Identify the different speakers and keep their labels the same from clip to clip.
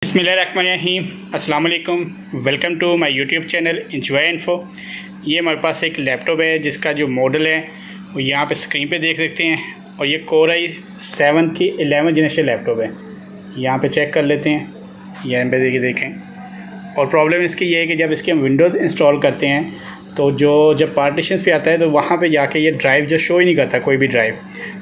Speaker 1: बिस्मिल्लाहिर्रहमानिर्रहीम, अस्सलाम वालेकुम। Welcome to my YouTube channel enjoy info. ये हमारे पास एक लैपटॉप है जिसका जो मॉडल है वो यहाँ पे स्क्रीन पे देख सकते हैं और ये कोर i7 की 11 जनरेशन लैपटॉप है। यहाँ पे चेक कर लेते हैं, यहाँ पे देखिए देखें। और प्रॉब्लम इसकी ये है कि जब इसके हम विंडोज़ इंस्टॉल करते हैं तो जब पार्टीशंस पे आता है तो वहाँ पे जाके ये ड्राइव जो शो ही नहीं करता कोई भी ड्राइव।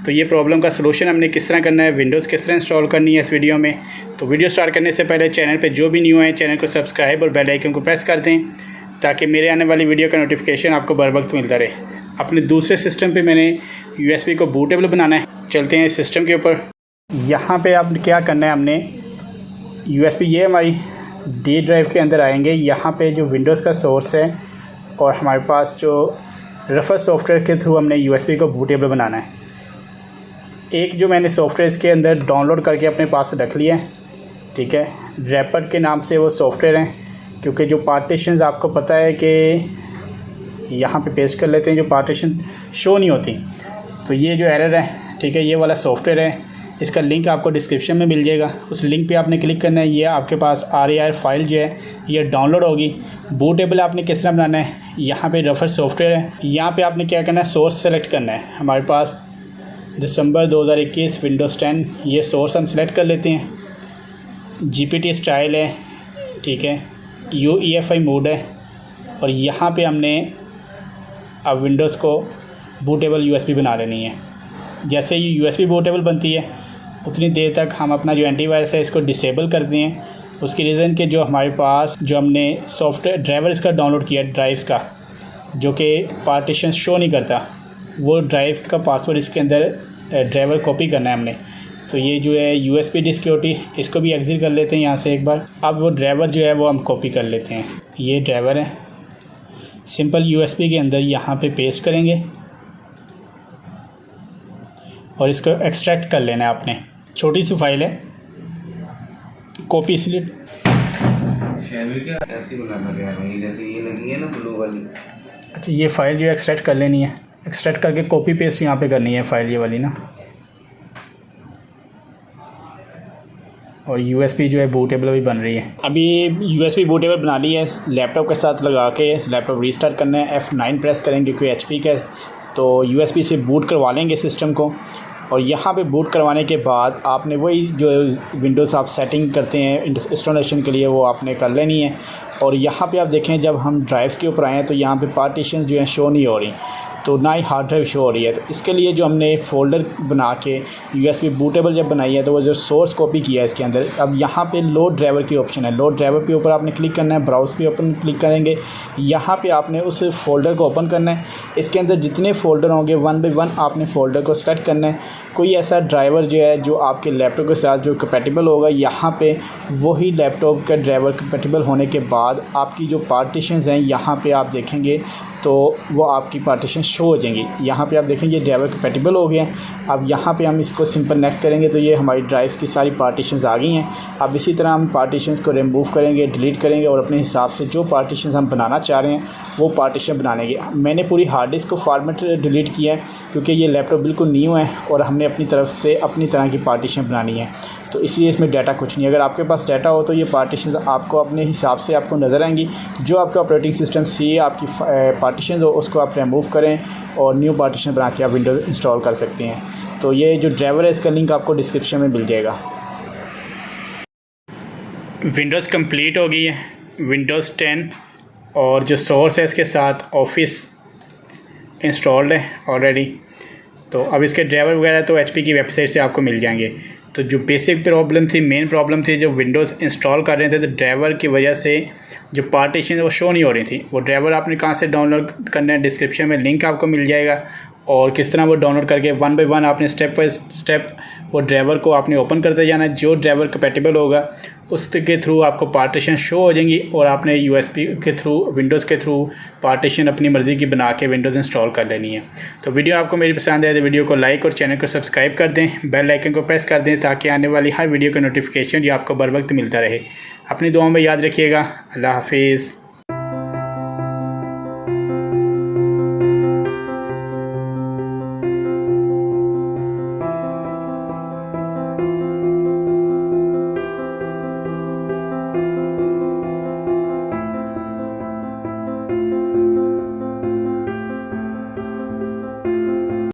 Speaker 1: तो ये प्रॉब्लम का सलूशन हमने किस तरह करना है, विंडोज़ किस तरह इंस्टॉल करनी है इस वीडियो में। तो वीडियो स्टार्ट करने से पहले चैनल पे जो भी न्यू है चैनल को सब्सक्राइब और बेल आइकन को प्रेस कर दें ताकि मेरे आने वाली वीडियो का नोटिफिकेशन आपको बर वक्त मिलता रहे। अपने दूसरे सिस्टम पे मैंने USB को बूटेबल बनाना है। चलते हैं इस सिस्टम के ऊपर। यहाँ पे आप क्या करना है, हमने USB ये हमारी D ड्राइव के अंदर आएंगे। यहाँ पे जो विंडोज़ का सोर्स है और हमारे पास जो रफर सॉफ्टवेयर के थ्रू हमने USB को बूटेबल बनाना है। एक जो मैंने सॉफ्टवेयर इसके अंदर डाउनलोड करके अपने पास रख लिया है, ठीक है। रैपर के नाम से वो सॉफ्टवेयर हैं, क्योंकि जो पार्टीशंस आपको पता है कि यहाँ पे पेस्ट कर लेते हैं, जो पार्टीशन शो नहीं होती। तो ये जो एरर है, ठीक है, ये वाला सॉफ्टवेयर है। इसका लिंक आपको डिस्क्रिप्शन में मिल जाएगा, उस लिंक पे आपने क्लिक करना है। ये आपके पास RAR फाइल जो है ये डाउनलोड होगी। बूटेबल आपने किस तरह बनाना है, यहाँ पे रफर सॉफ्टवेयर है। यहाँ पे आपने क्या करना है, सोर्स सेलेक्ट करना है। हमारे पास दिसंबर 2021 विंडोज़ 10 ये सोर्स हम सेलेक्ट कर लेते हैं। GPT स्टाइल है, ठीक है, UEFI मोड है। और यहाँ पे हमने अब विंडोज़ को बूटेबल USB बना लेनी है। जैसे ये USB बूटेबल बनती है उतनी देर तक हम अपना जो एंटीवायरस है इसको डिसेबल करते हैं। उसकी रीज़न के जो हमारे पास जो हमने सॉफ्टवेयर ड्राइवर इसका डाउनलोड किया ड्राइव्स का, जो कि पार्टीशन शो नहीं करता, वो ड्राइव का पासवर्ड इसके अंदर ड्राइवर कॉपी करना है हमने। तो ये जो है USB सिक्योरिटी, इसको भी एग्जिट कर लेते हैं यहाँ से एक बार। अब वो ड्राइवर जो है वो हम कॉपी कर लेते हैं। ये ड्राइवर है, सिंपल USB के अंदर यहाँ पे पेस्ट करेंगे और इसको एक्सट्रैक्ट कर लेना है आपने। छोटी सी फाइल है, कॉपी इसलिए
Speaker 2: ऐसी बनाना है जैसे ये लगी है ना ब्लू वाली।
Speaker 1: अच्छा, ये फ़ाइल जो है एक्सट्रैक्ट कर लेनी है। एक्सट्रैक्ट करके कॉपी पेस्ट यहाँ पे करनी है फ़ाइल ये वाली ना। और USB जो है बूटेबल भी बन रही है। अभी USB बूटेबल बना ली है, लैपटॉप के साथ लगा के इस लैपटॉप रीस्टार्ट करना है। F9 प्रेस करेंगे क्योंकि HP का, तो USB से बूट करवा लेंगे सिस्टम को। और यहाँ पे बूट करवाने के बाद आपने वही जो विंडोज़ आप सेटिंग करते हैं इंस्टॉलेशन के लिए वो आपने कर लेनी है। और यहाँ पे आप देखें, जब हम ड्राइव्स के ऊपर आए हैं तो यहाँ पे पार्टीशन जो है शो नहीं हो रही, तो ना ही हार्ड ड्राइव शो हो रही है। तो इसके लिए जो हमने फ़ोल्डर बना के USB बूटेबल जब बनाई है तो वो जो सोर्स कॉपी किया है इसके अंदर। अब यहाँ पे लोड ड्राइवर की ऑप्शन है, लोड ड्राइवर के ऊपर आपने क्लिक करना है, ब्राउज़ पे ओपन क्लिक करेंगे। यहाँ पे आपने उस फ़ोल्डर को ओपन करना है। इसके अंदर जितने फ़ोल्डर होंगे 1 बाय 1 आपने फ़ोल्डर को सेलेक्ट करना है। कोई ऐसा ड्राइवर जो है जो आपके लैपटॉप के साथ जो कंपैटिबल होगा, यहाँ पे वही लैपटॉप का ड्राइवर कंपैटिबल होने के बाद आपकी जो पार्टीशंस हैं यहाँ पे आप देखेंगे तो वो आपकी पार्टीशन शो हो जाएंगी। यहाँ पे आप देखेंगे ड्राइवर कंपैटिबल हो गए हैं। अब यहाँ पे हम इसको सिंपल नेक्स्ट करेंगे तो ये हमारी ड्राइव्स की सारी पार्टीशंस आ गई हैं। अब इसी तरह हम पार्टीशंस को रिमूव करेंगे, डिलीट करेंगे और अपने हिसाब से जो पार्टीशंस हम बनाना चाह रहे हैं वो पार्टीशन बना लेंगे। मैंने पूरी हार्ड डिस्क को फॉर्मेट डिलीट किया है क्योंकि ये लैपटॉप बिल्कुल न्यू है और हमने अपनी तरफ से अपनी तरह की पार्टीशन बनानी है, तो इसलिए इसमें डाटा कुछ नहीं है। अगर आपके पास डाटा हो तो ये पार्टीशंस आपको अपने हिसाब से आपको नज़र आएंगी। जो आपका ऑपरेटिंग सिस्टम सी आपकी पार्टीशन हो उसको आप रिमूव करें और न्यू पार्टीशन बना के आप विंडोज़ इंस्टॉल कर सकते हैं। तो ये जो ड्राइवर है इसका लिंक आपको डिस्क्रिप्शन में मिल जाएगा। विंडोज़ कंप्लीट हो गई है, विंडोज़ 10 और जो सोर्स है इसके साथ ऑफिस इंस्टॉल्ड है ऑलरेडी। तो अब इसके ड्राइवर वगैरह तो HP की वेबसाइट से आपको मिल जाएंगे। तो जो बेसिक प्रॉब्लम थी, मेन प्रॉब्लम थी, जो विंडोज़ इंस्टॉल कर रहे थे तो ड्राइवर की वजह से जो पार्टीशन वो शो नहीं हो रही थी। वो ड्राइवर आपने कहाँ से डाउनलोड करना है, डिस्क्रिप्शन में लिंक आपको मिल जाएगा। और किस तरह वो डाउनलोड करके 1 बाय 1 आपने स्टेप बाय स्टेप वो ड्राइवर को आपने ओपन करते जाना है। जो ड्राइवर कंपैटिबल होगा उसके थ्रू आपको पार्टीशन शो हो जाएंगी और आपने USB के थ्रू, विंडोज़ के थ्रू पार्टीशन अपनी मर्ज़ी की बना के विंडोज़ इंस्टॉल कर लेनी है। तो वीडियो आपको मेरी पसंद आए तो वीडियो को लाइक और चैनल को सब्सक्राइब कर दें, बेल आइकन को प्रेस कर दें ताकि आने वाली हर वीडियो का नोटिफिकेशन ये आपको बर वक्त मिलता रहे। अपनी दुआओं में याद रखिएगा। अल्लाह हाफिज़।